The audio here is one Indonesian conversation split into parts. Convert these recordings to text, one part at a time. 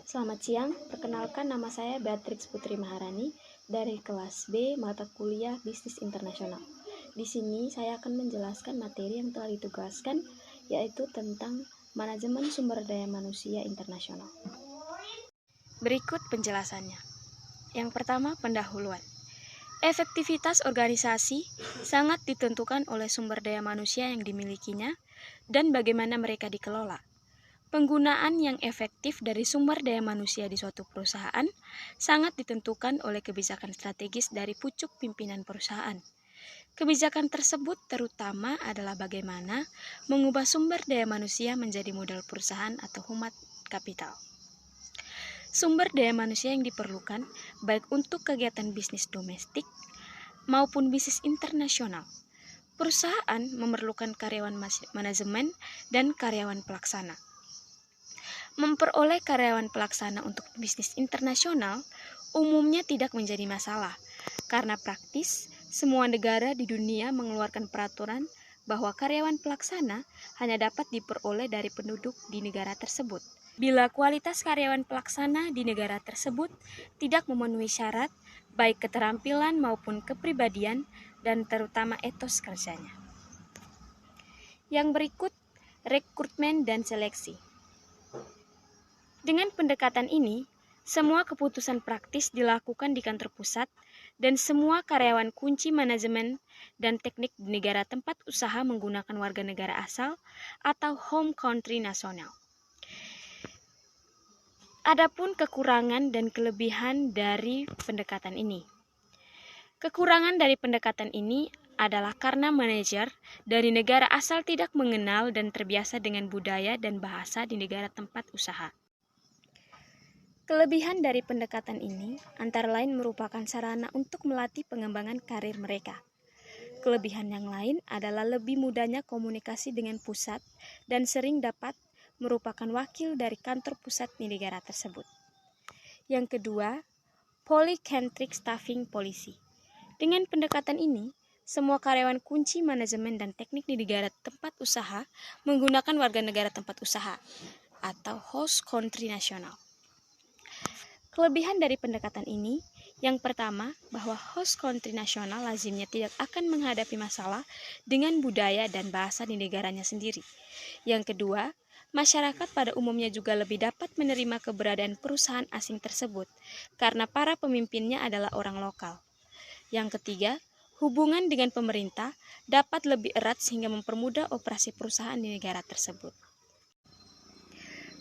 Selamat siang, perkenalkan nama saya Beatrix Putri Maharani dari kelas B mata kuliah Bisnis Internasional. Di sini saya akan menjelaskan materi yang telah ditugaskan, yaitu tentang manajemen sumber daya manusia internasional. Berikut penjelasannya. Yang pertama, pendahuluan. Efektivitas organisasi sangat ditentukan oleh sumber daya manusia yang dimilikinya dan bagaimana mereka dikelola. Penggunaan yang efektif dari sumber daya manusia di suatu perusahaan sangat ditentukan oleh kebijakan strategis dari pucuk pimpinan perusahaan. Kebijakan tersebut terutama adalah bagaimana mengubah sumber daya manusia menjadi modal perusahaan atau human capital. Sumber daya manusia yang diperlukan baik untuk kegiatan bisnis domestik maupun bisnis internasional. Perusahaan memerlukan karyawan manajemen dan karyawan pelaksana. Memperoleh karyawan pelaksana untuk bisnis internasional umumnya tidak menjadi masalah, karena praktis semua negara di dunia mengeluarkan peraturan bahwa karyawan pelaksana hanya dapat diperoleh dari penduduk di negara tersebut. Bila kualitas karyawan pelaksana di negara tersebut tidak memenuhi syarat, baik keterampilan maupun kepribadian, dan terutama etos kerjanya. Yang berikut, rekrutmen dan seleksi. Dengan pendekatan ini, semua keputusan praktis dilakukan di kantor pusat dan semua karyawan kunci manajemen dan teknik di negara tempat usaha menggunakan warga negara asal atau home country nasional. Adapun kekurangan dan kelebihan dari pendekatan ini. Kekurangan dari pendekatan ini adalah karena manajer dari negara asal tidak mengenal dan terbiasa dengan budaya dan bahasa di negara tempat usaha. Kelebihan dari pendekatan ini antara lain merupakan sarana untuk melatih pengembangan karir mereka. Kelebihan yang lain adalah lebih mudahnya komunikasi dengan pusat dan sering dapat merupakan wakil dari kantor pusat di negara tersebut. Yang kedua, polycentric staffing policy. Dengan pendekatan ini, semua karyawan kunci manajemen dan teknik di negara tempat usaha menggunakan warga negara tempat usaha atau host country nasional. Kelebihan dari pendekatan ini, yang pertama, bahwa host country nasional lazimnya tidak akan menghadapi masalah dengan budaya dan bahasa di negaranya sendiri. Yang kedua, masyarakat pada umumnya juga lebih dapat menerima keberadaan perusahaan asing tersebut, karena para pemimpinnya adalah orang lokal. Yang ketiga, hubungan dengan pemerintah dapat lebih erat sehingga mempermudah operasi perusahaan di negara tersebut.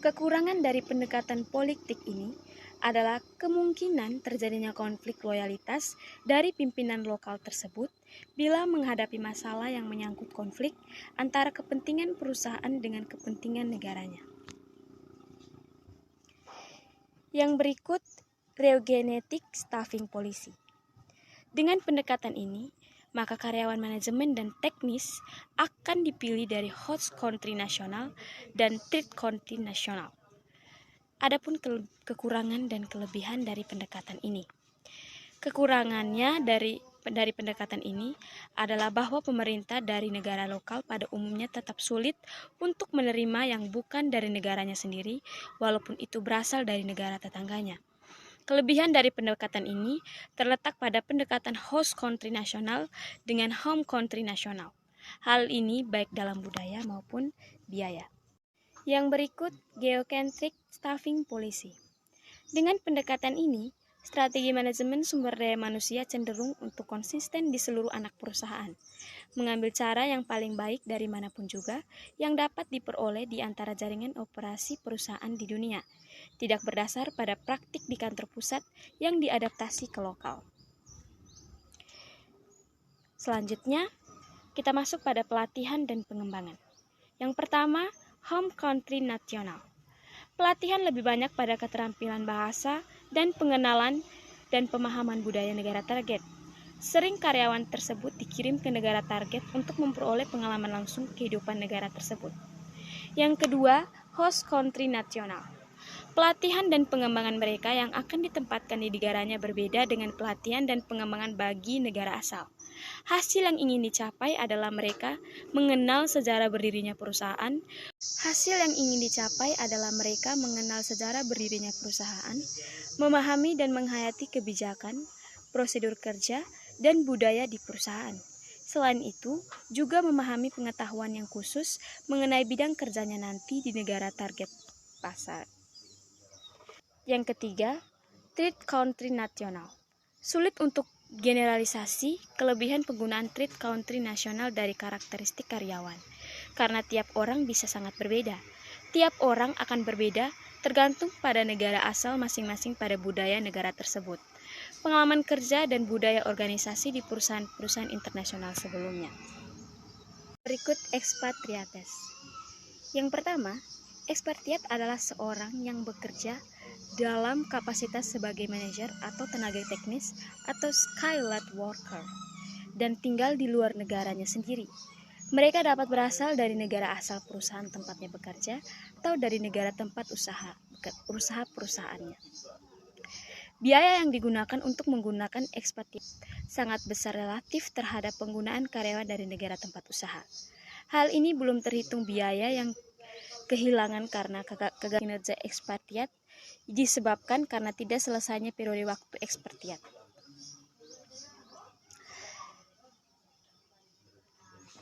Kekurangan dari pendekatan politik ini adalah kemungkinan terjadinya konflik loyalitas dari pimpinan lokal tersebut bila menghadapi masalah yang menyangkut konflik antara kepentingan perusahaan dengan kepentingan negaranya. Yang berikut, eugenetic staffing policy. Dengan pendekatan ini, maka karyawan manajemen dan teknis akan dipilih dari host country nasional dan third country nasional. Adapun kekurangan dan kelebihan dari pendekatan ini. Kekurangannya dari pendekatan ini adalah bahwa pemerintah dari negara lokal pada umumnya tetap sulit untuk menerima yang bukan dari negaranya sendiri, walaupun itu berasal dari negara tetangganya. Kelebihan dari pendekatan ini terletak pada pendekatan host country nasional dengan home country nasional. Hal ini baik dalam budaya maupun biaya. Yang berikut, geocentric staffing policy. Dengan pendekatan ini, strategi manajemen sumber daya manusia cenderung untuk konsisten di seluruh anak perusahaan, mengambil cara yang paling baik dari manapun juga yang dapat diperoleh di antara jaringan operasi perusahaan di dunia, tidak berdasar pada praktik di kantor pusat yang diadaptasi ke lokal. Selanjutnya, kita masuk pada pelatihan dan pengembangan. Yang pertama, home country nasional. Pelatihan lebih banyak pada keterampilan bahasa dan pengenalan dan pemahaman budaya negara target. Sering karyawan tersebut dikirim ke negara target untuk memperoleh pengalaman langsung kehidupan negara tersebut. Yang kedua, host country nasional. Pelatihan dan pengembangan mereka yang akan ditempatkan di negaranya berbeda dengan pelatihan dan pengembangan bagi negara asal. Hasil yang ingin dicapai adalah mereka mengenal sejarah berdirinya perusahaan. Memahami dan menghayati kebijakan, prosedur kerja, dan budaya di perusahaan. Selain itu, juga memahami pengetahuan yang khusus mengenai bidang kerjanya nanti di negara target pasar. Yang ketiga, trade country nasional. Sulit untuk generalisasi kelebihan penggunaan trade country nasional dari karakteristik karyawan, karena tiap orang bisa sangat berbeda. Tiap orang akan berbeda tergantung pada negara asal masing-masing pada budaya negara tersebut, pengalaman kerja dan budaya organisasi di perusahaan-perusahaan internasional sebelumnya. Berikut expatriates. Yang pertama, expatriat adalah seorang yang bekerja dalam kapasitas sebagai manajer atau tenaga teknis atau skilled worker dan tinggal di luar negaranya sendiri. Mereka dapat berasal dari negara asal perusahaan tempatnya bekerja atau dari negara tempat usaha perusahaannya. Biaya yang digunakan untuk menggunakan expatriat sangat besar relatif terhadap penggunaan karyawan dari negara tempat usaha. Hal ini belum terhitung biaya yang kehilangan karena kegagalan kinerja expatriat disebabkan karena tidak selesainya periode waktu expatriat.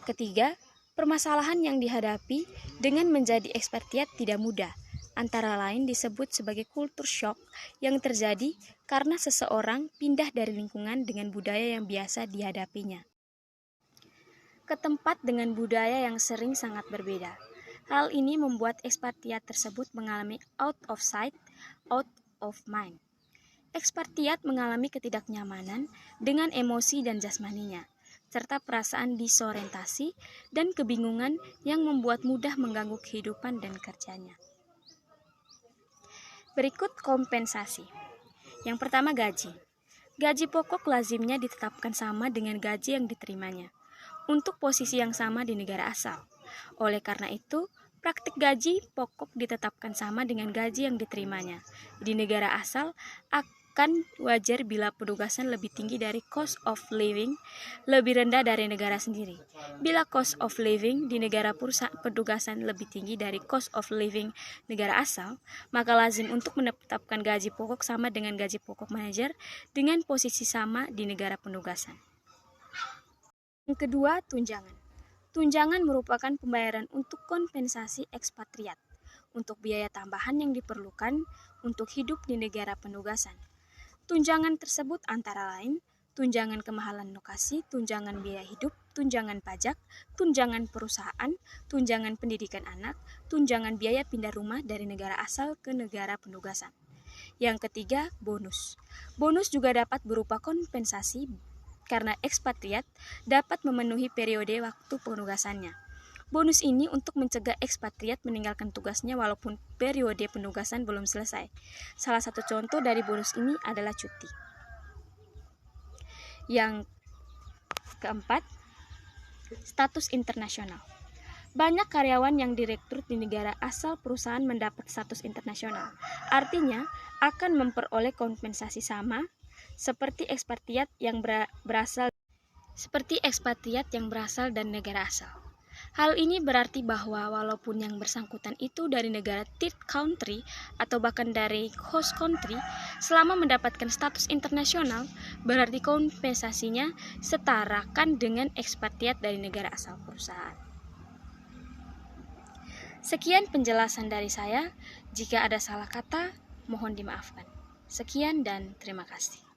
Ketiga, permasalahan yang dihadapi dengan menjadi expatriat tidak mudah. Antara lain disebut sebagai culture shock yang terjadi karena seseorang pindah dari lingkungan dengan budaya yang biasa dihadapinya ke tempat dengan budaya yang sering sangat berbeda. Hal ini membuat expatriat tersebut mengalami out of sight, out of mind. Expatriat mengalami ketidaknyamanan dengan emosi dan jasmaninya, serta perasaan disorientasi dan kebingungan yang membuat mudah mengganggu kehidupan dan kerjanya. Berikut kompensasi. Yang pertama, gaji. Gaji pokok lazimnya ditetapkan sama dengan gaji yang diterimanya untuk posisi yang sama di negara asal. Oleh karena itu, praktik gaji pokok ditetapkan sama dengan gaji yang diterimanya di negara asal akan wajar bila penugasan lebih tinggi dari cost of living lebih rendah dari negara sendiri. Bila cost of living di negara penugasan lebih tinggi dari cost of living negara asal, maka lazim untuk menetapkan gaji pokok sama dengan gaji pokok manajer dengan posisi sama di negara penugasan. Yang kedua, tunjangan. Tunjangan merupakan pembayaran untuk kompensasi ekspatriat untuk biaya tambahan yang diperlukan untuk hidup di negara penugasan. Tunjangan tersebut antara lain tunjangan kemahalan lokasi, tunjangan biaya hidup, tunjangan pajak, tunjangan perusahaan, tunjangan pendidikan anak, tunjangan biaya pindah rumah dari negara asal ke negara penugasan. Yang ketiga, bonus. Bonus juga dapat berupa kompensasi karena ekspatriat dapat memenuhi periode waktu penugasannya. Bonus ini untuk mencegah ekspatriat meninggalkan tugasnya walaupun periode penugasan belum selesai. Salah satu contoh dari bonus ini adalah cuti. Yang keempat, status internasional. Banyak karyawan yang direkrut di negara asal perusahaan mendapat status internasional. Artinya, akan memperoleh kompensasi sama seperti ekspatriat yang berasal dari negara asal. Hal ini berarti bahwa walaupun yang bersangkutan itu dari negara third country atau bahkan dari host country, selama mendapatkan status internasional, berarti kompensasinya setarakan dengan ekspatriat dari negara asal perusahaan. Sekian penjelasan dari saya. Jika ada salah kata, mohon dimaafkan. Sekian dan terima kasih.